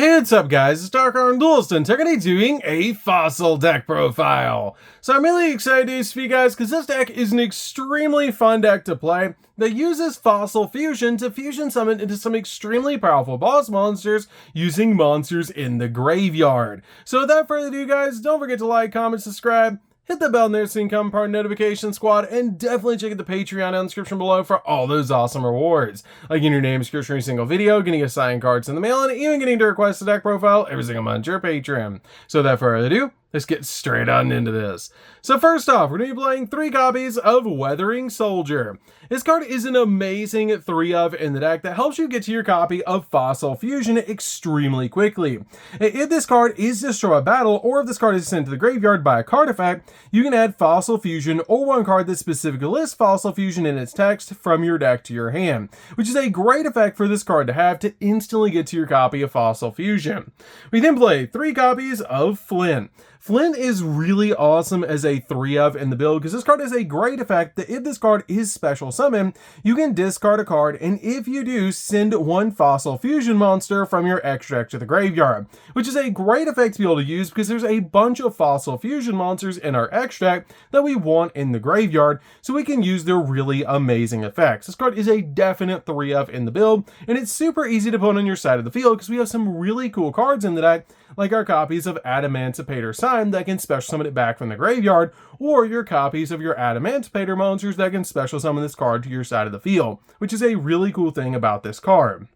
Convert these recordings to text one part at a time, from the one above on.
Hey, what's up guys, it's DarkArmedDuelist and today we're going to be doing a fossil deck profile. So I'm really excited to do this for you guys because this deck is an extremely fun deck to play that uses Fossil Fusion to fusion summon into some extremely powerful boss monsters using monsters in the graveyard. So without further ado guys, don't forget to like, comment, subscribe, hit the bell there so you can become part of the notification squad, and definitely check out the Patreon in the description below for all those awesome rewards. Like getting your name description for every single video, getting assigned cards in the mail, and even getting to request a deck profile every single month to your Patreon. So without further ado, let's get straight on into this. So first off, we're going to be playing 3 copies of Weathering Soldier. This card is an amazing 3-of in the deck that helps you get to your copy of Fossil Fusion extremely quickly. If this card is destroyed a battle, or if this card is sent to the graveyard by a card effect, you can add Fossil Fusion or one card that specifically lists Fossil Fusion in its text from your deck to your hand, which is a great effect for this card to have to instantly get to your copy of Fossil Fusion. We then play 3 copies of Flint. Flint is really awesome as a 3-of in the build because this card has a great effect that if this card is special summon, you can discard a card, and if you do, send 1 Fossil Fusion monster from your extra deck to the graveyard, which is a great effect to be able to use because there's a bunch of Fossil Fusion monsters in our extra deck that we want in the graveyard, so we can use their really amazing effects. This card is a definite 3-of in the build, and it's super easy to put on your side of the field because we have some really cool cards in the deck, like our copies of Adamantipator Sign that can special summon it back from the graveyard, or your copies of your Adamantipator monsters that can special summon this card to your side of the field, which is a really cool thing about this card.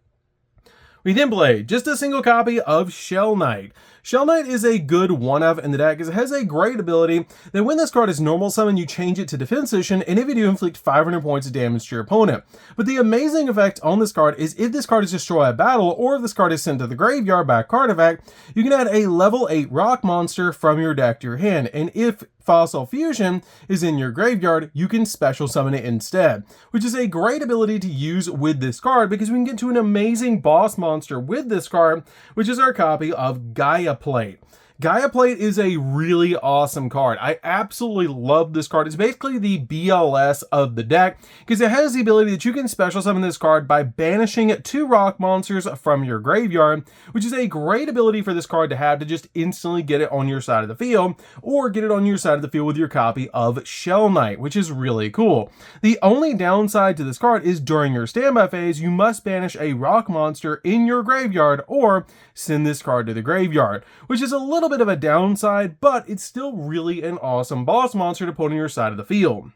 We then play just a single copy of Shell Knight. Shell Knight is a good 1-of in the deck because it has a great ability that when this card is normal summon, you change it to defense position, and if you do, inflict 500 points of damage to your opponent. But the amazing effect on this card is if this card is destroyed a battle, or if this card is sent to the graveyard by a card effect, you can add a level 8 rock monster from your deck to your hand, and if Fossil Fusion is in your graveyard, you can special summon it instead, which is a great ability to use with this card because we can get to an amazing boss monster with this card, which is our copy of Gaia Plate. Gaia Plate is a really awesome card. I absolutely love this card. It's basically the BLS of the deck because it has the ability that you can special summon this card by banishing 2 rock monsters from your graveyard, which is a great ability for this card to have to just instantly get it on your side of the field, or get it on your side of the field with your copy of Shell Knight, which is really cool. The only downside to this card is during your standby phase, you must banish a rock monster in your graveyard or send this card to the graveyard, which is a little bit of a downside, but it's still really an awesome boss monster to put on your side of the field.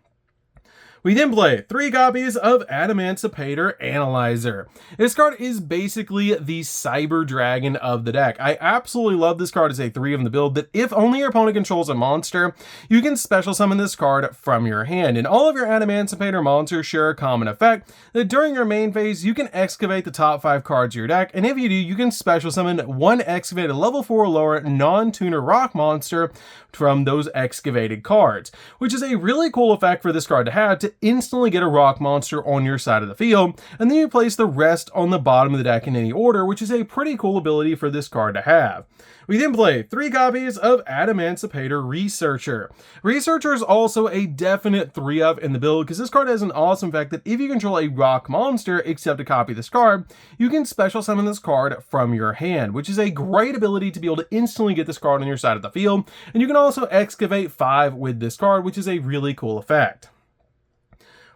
We then play 3 copies of Adamantipator Analyzer. This card is basically the Cyber Dragon of the deck. I absolutely love this card as a 3 in the build that if only your opponent controls a monster, you can special summon this card from your hand. And all of your Adamantipator monsters share a common effect that during your main phase, you can excavate the top 5 cards of your deck, and if you do, you can special summon 1 excavated level 4 or lower non-tuner rock monster from those excavated cards, which is a really cool effect for this card to have to instantly get a rock monster on your side of the field, and then you place the rest on the bottom of the deck in any order, which is a pretty cool ability for this card to have. We then play 3 copies of Adamantipator Researcher. Researcher is also a definite 3-of in the build because this card has an awesome effect that if you control a rock monster except a copy of this card, you can special summon this card from your hand, which is a great ability to be able to instantly get this card on your side of the field, and you can also excavate 5 with this card, which is a really cool effect.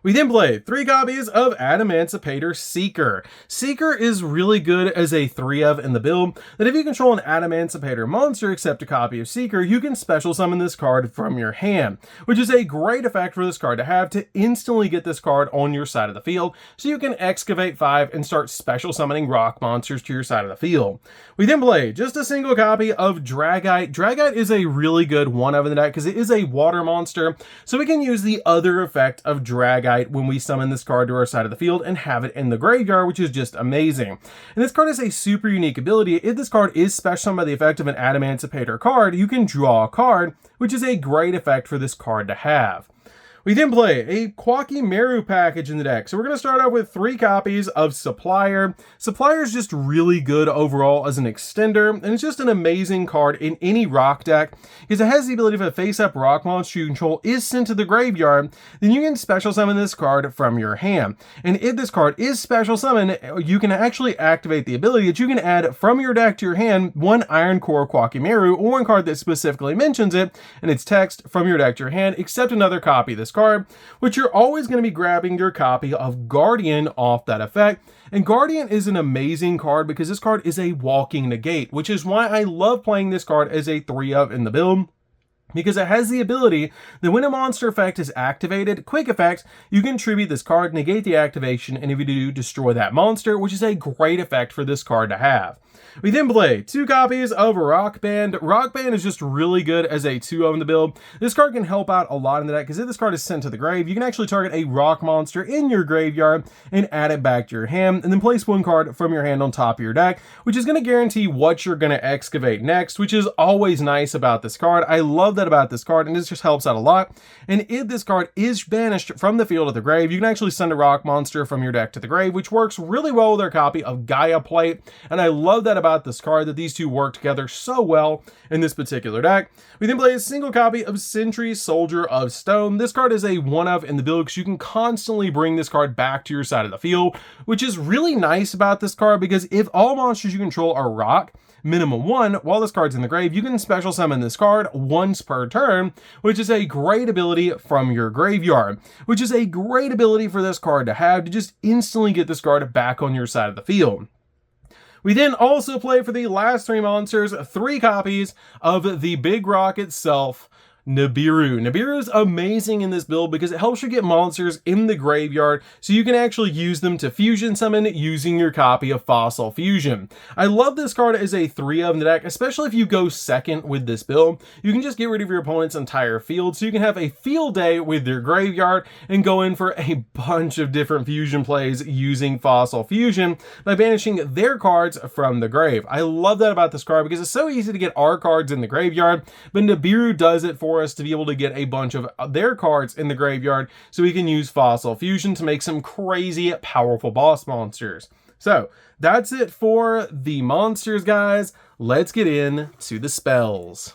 We then play 3 copies of Adamantipator Seeker. Seeker is really good as a 3-of in the build that if you control an Adamantipator monster except a copy of Seeker, you can special summon this card from your hand, which is a great effect for this card to have to instantly get this card on your side of the field, so you can excavate 5 and start special summoning rock monsters to your side of the field. We then play just a single copy of Dragite. Dragite is a really good 1-of in the deck because it is a water monster, so we can use the other effect of Dragite when we summon this card to our side of the field and have it in the graveyard, which is just amazing. And this card has a super unique ability. If this card is special summoned by the effect of an Adamantipator card, you can draw a card, which is a great effect for this card to have. We then play a Quakimeru package in the deck. So we're going to start out with 3 copies of Supplier. Supplier is just really good overall as an extender, and it's just an amazing card in any rock deck because it has the ability if a face-up rock monster you control is sent to the graveyard, then you can special summon this card from your hand. And if this card is special summoned, you can actually activate the ability that you can add from your deck to your hand 1 Iron Core Quakimeru, or 1 card that specifically mentions it, and it's text from your deck to your hand, except another copy of this card, which you're always going to be grabbing your copy of Guardian off that effect. And Guardian is an amazing card because this card is a walking negate, which is why I love playing this card as a 3-of in the build, because it has the ability that when a monster effect is activated, quick effects, you can tribute this card, negate the activation, and if you do, destroy that monster, which is a great effect for this card to have. We then play 2 copies of Rock Band. Rock Band is just really good as a 2-of in the build. This card can help out a lot in the deck because if this card is sent to the grave, you can actually target a rock monster in your graveyard and add it back to your hand, and then place 1 card from your hand on top of your deck, which is going to guarantee what you're going to excavate next, which is always nice about this card. I love that about this card, and this just helps out a lot. And if this card is banished from the field to the grave, you can actually send a rock monster from your deck to the grave, which works really well with our copy of Gaia Plate, and I love that about this card, that these two work together so well in this particular deck. We then play a single copy of Sentry Soldier of Stone. This card is a 1-of in the build because you can constantly bring this card back to your side of the field, which is really nice about this card because if all monsters you control are rock, minimum 1, while this card's in the grave, you can special summon this card once per turn, which is a great ability from your graveyard, which is a great ability for this card to have to just instantly get this card back on your side of the field. We then also play for the last 3 monsters 3 copies of the big rock itself, Nibiru. Nibiru is amazing in this build because it helps you get monsters in the graveyard so you can actually use them to fusion summon using your copy of Fossil Fusion. I love this card as a 3-of in the deck, especially if you go second with this build. You can just get rid of your opponent's entire field so you can have a field day with your graveyard and go in for a bunch of different fusion plays using Fossil Fusion by banishing their cards from the grave. I love that about this card because it's so easy to get our cards in the graveyard, but Nibiru does it for us to be able to get a bunch of their cards in the graveyard so we can use Fossil Fusion to make some crazy powerful boss monsters. So that's it for the monsters, guys. Let's get into the spells.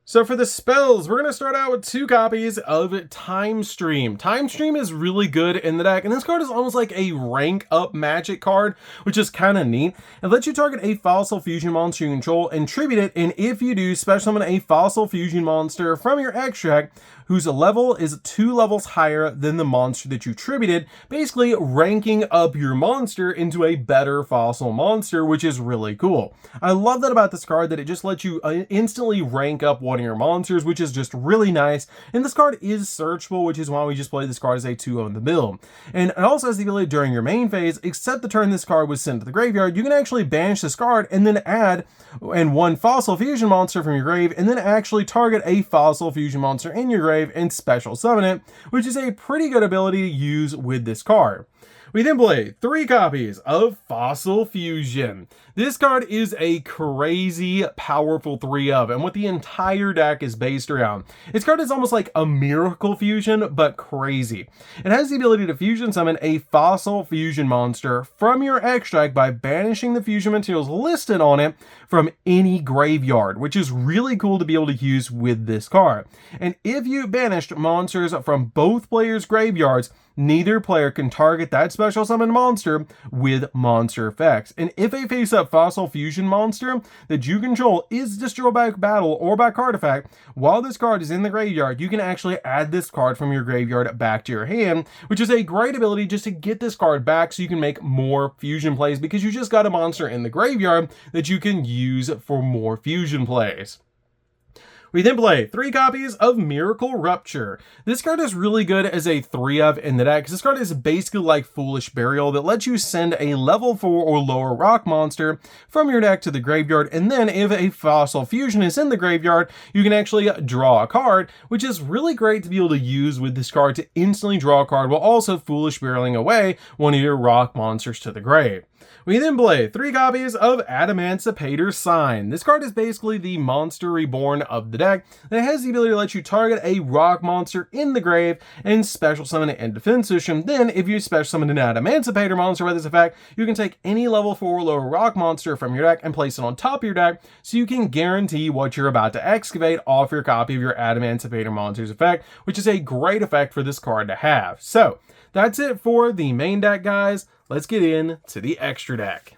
So for the spells, we're going to start out with 2 copies of Time Stream. Time Stream is really good in the deck, and this card is almost like a rank up magic card, which is kind of neat. It lets you target a Fossil Fusion monster you control and tribute it, and if you do, special summon a Fossil Fusion monster from your extract whose level is 2 levels higher than the monster that you tributed, basically ranking up your monster into a better fossil monster, which is really cool. I love that about this card, that it just lets you instantly rank up one of your monsters, which is just really nice. And this card is searchable, which is why we just play this card as a 2-of in the build. And it also has the ability during your main phase, except the turn this card was sent to the graveyard, you can actually banish this card and then add 1 Fossil Fusion monster from your grave, and then actually target a Fossil Fusion monster in your grave and special summon it, which is a pretty good ability to use with this card. We then play 3 copies of Fossil Fusion. This card is a crazy powerful 3-of, and what the entire deck is based around. This card is almost like a Miracle Fusion, but crazy. It has the ability to fusion summon a Fossil Fusion monster from your extract by banishing the fusion materials listed on it from any graveyard, which is really cool to be able to use with this card. And if you banished monsters from both players' graveyards, neither player can target that special summon monster with monster effects. And if a face-up Fossil Fusion monster that you control is destroyed by battle or by card effect, while this card is in the graveyard, you can actually add this card from your graveyard back to your hand, which is a great ability just to get this card back so you can make more fusion plays because you just got a monster in the graveyard that you can use for more fusion plays. We then play 3 copies of Miracle Rupture. This card is really good as a 3-of in the deck, because this card is basically like Foolish Burial that lets you send a level 4 or lower rock monster from your deck to the graveyard, and then if a Fossil Fusion is in the graveyard, you can actually draw a card, which is really great to be able to use with this card to instantly draw a card while also Foolish Burialing away one of your rock monsters to the grave. We then play 3 copies of Adamancipator's Sign. This card is basically the Monster Reborn of the deck that has the ability to let you target a rock monster in the grave and special summon it in defense position. Then, if you special summon an Adamancipator monster by this effect, you can take any level 4 or lower rock monster from your deck and place it on top of your deck, so you can guarantee what you're about to excavate off your copy of your Adamancipator monster's effect, which is a great effect for this card to have. So, that's it for the main deck, guys. Let's get into the extra deck.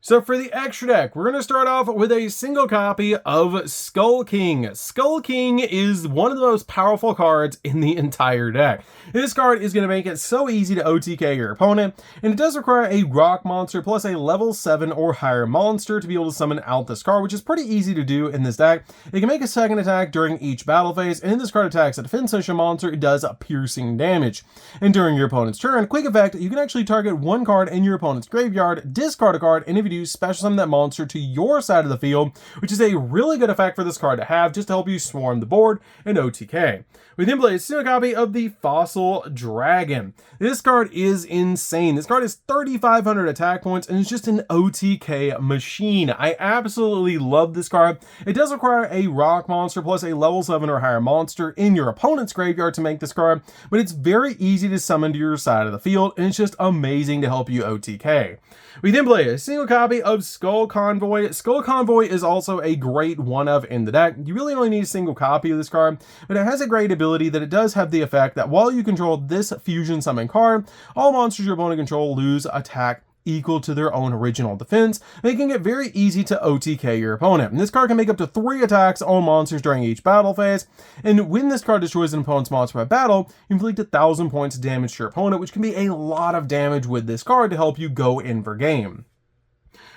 So for the extra deck, we're going to start off with a single copy of Skull King. Skull King is one of the most powerful cards in the entire deck. This card is going to make it so easy to OTK your opponent, and it does require a rock monster plus a level 7 or higher monster to be able to summon out this card, which is pretty easy to do in this deck. It can make a second attack during each battle phase, and if this card attacks a defense position monster, it does piercing damage. And during your opponent's turn, quick effect, you can actually target one card in your opponent's graveyard, discard a card, and if you do, special summon that monster to your side of the field, which is a really good effect for this card to have just to help you swarm the board and OTK. We then play a single copy of the Fossil Dragon. This card is insane. This card is 3,500 attack points and it's just an OTK machine. I absolutely love this card. It does require a rock monster plus a level 7 or higher monster in your opponent's graveyard to make this card, but it's very easy to summon to your side of the field and it's just amazing to help you OTK. We then play a single copy of Skull Convoy. Skull Convoy is also a great 1-of in the deck. You really only need a single copy of this card, but it has a great ability that it does have the effect that while you control this fusion summon card, all monsters your opponent control lose attack equal to their own original defense, making it very easy to OTK your opponent. And this card can make up to 3 attacks on monsters during each battle phase, and when this card destroys an opponent's monster by battle, you inflict 1,000 points of damage to your opponent, which can be a lot of damage with this card to help you go in for game.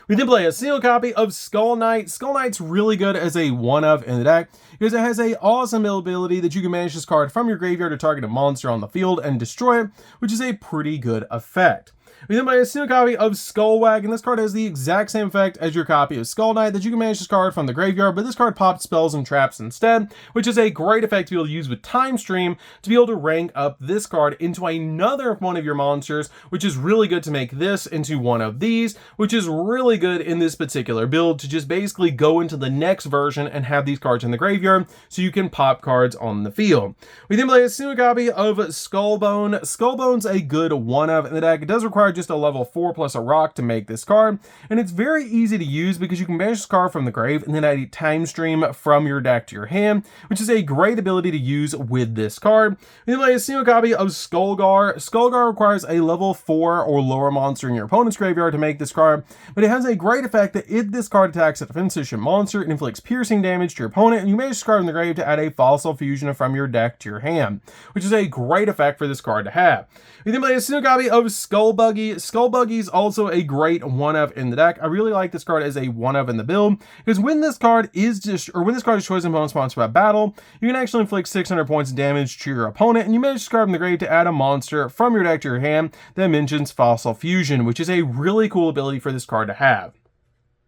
We then play a single copy of Skull Knight. Skull Knight's really good as a 1-of in the deck because it has a awesome ability that you can manage this card from your graveyard to target a monster on the field and destroy it, which is a pretty good effect. We then play a single copy of Skullwagon. This card has the exact same effect as your copy of Skull Knight, that you can manage this card from the graveyard, but this card pops spells and traps instead, which is a great effect to be able to use with Time Stream to be able to rank up this card into another one of your monsters, which is really good to make this into one of these, which is really good in this particular build to just basically go into the next version and have these cards in the graveyard so you can pop cards on the field. We then play a single copy of Skullbone. Skullbone's a good 1-of in the deck. It does require just a level 4 plus a rock to make this card, and it's very easy to use because you can banish this card from the grave and then add a Time Stream from your deck to your hand, which is a great ability to use with this card. We then play a single copy of Skullgar. Skullgar requires a level 4 or lower monster in your opponent's graveyard to make this card, but it has a great effect that if this card attacks a defense position monster, it inflicts piercing damage to your opponent, and you manage this card in the grave to add a Fossil Fusion from your deck to your hand, which is a great effect for this card to have. We then play a single copy of Skullbuggy. Skullbuggy is also a great 1-of in the deck. I really like this card as a 1-of in the build because when this card destroys an opponent's monster by battle, you can actually inflict 600 points of damage to your opponent, and you manage this card from the grave to add a monster from your deck to your hand that mentions Fossil Fusion, which is a really cool ability for this card to have.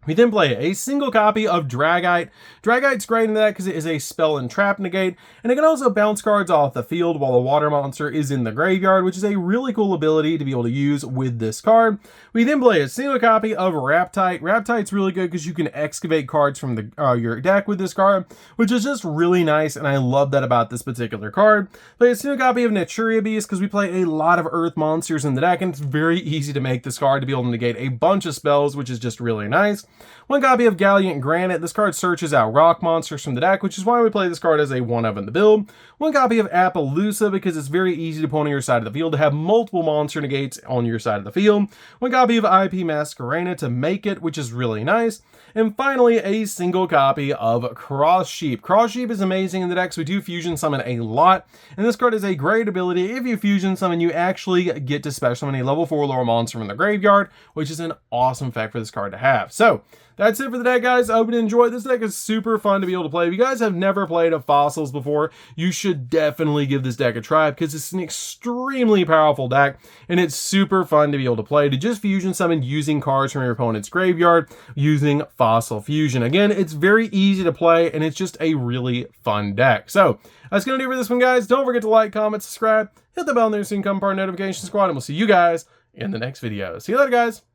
We then play a single copy of Dragite. Dragite's great in that because it is a spell and trap negate, and it can also bounce cards off the field while the water monster is in the graveyard, which is a really cool ability to be able to use with this card. We then play a single copy of Raptite. Raptite's really good because you can excavate cards from your deck with this card, which is just really nice, and I love that about this particular card. Play a single copy of Naturia Beast because we play a lot of earth monsters in the deck, and it's very easy to make this card to be able to negate a bunch of spells, which is just really nice. One copy of Gallant Granite. This card searches out rock monsters from the deck, which is why we play this card as a 1-of in the build. One copy of Appaloosa because it's very easy to put on your side of the field to have multiple monster negates on your side of the field. One copy of IP Masquerena to make it, which is really nice. And finally, a single copy of Cross Sheep. Cross Sheep is amazing in the deck, so we do fusion summon a lot. And this card is a great ability. If you fusion summon, you actually get to special summon a level 4 lower monster from the graveyard, which is an awesome effect for this card to have. So, So that's it for the deck, guys. I hope you enjoyed. This deck is super fun to be able to play. If you guys have never played a Fossils before, you should definitely give this deck a try because it's an extremely powerful deck and it's super fun to be able to play, to just fusion summon using cards from your opponent's graveyard using Fossil Fusion. Again, it's very easy to play and it's just a really fun deck. So that's going to do for this one, guys. Don't forget to like, comment, subscribe, hit the bell there so you can become part of the notification squad, and we'll see you guys in the next video. See you later, guys.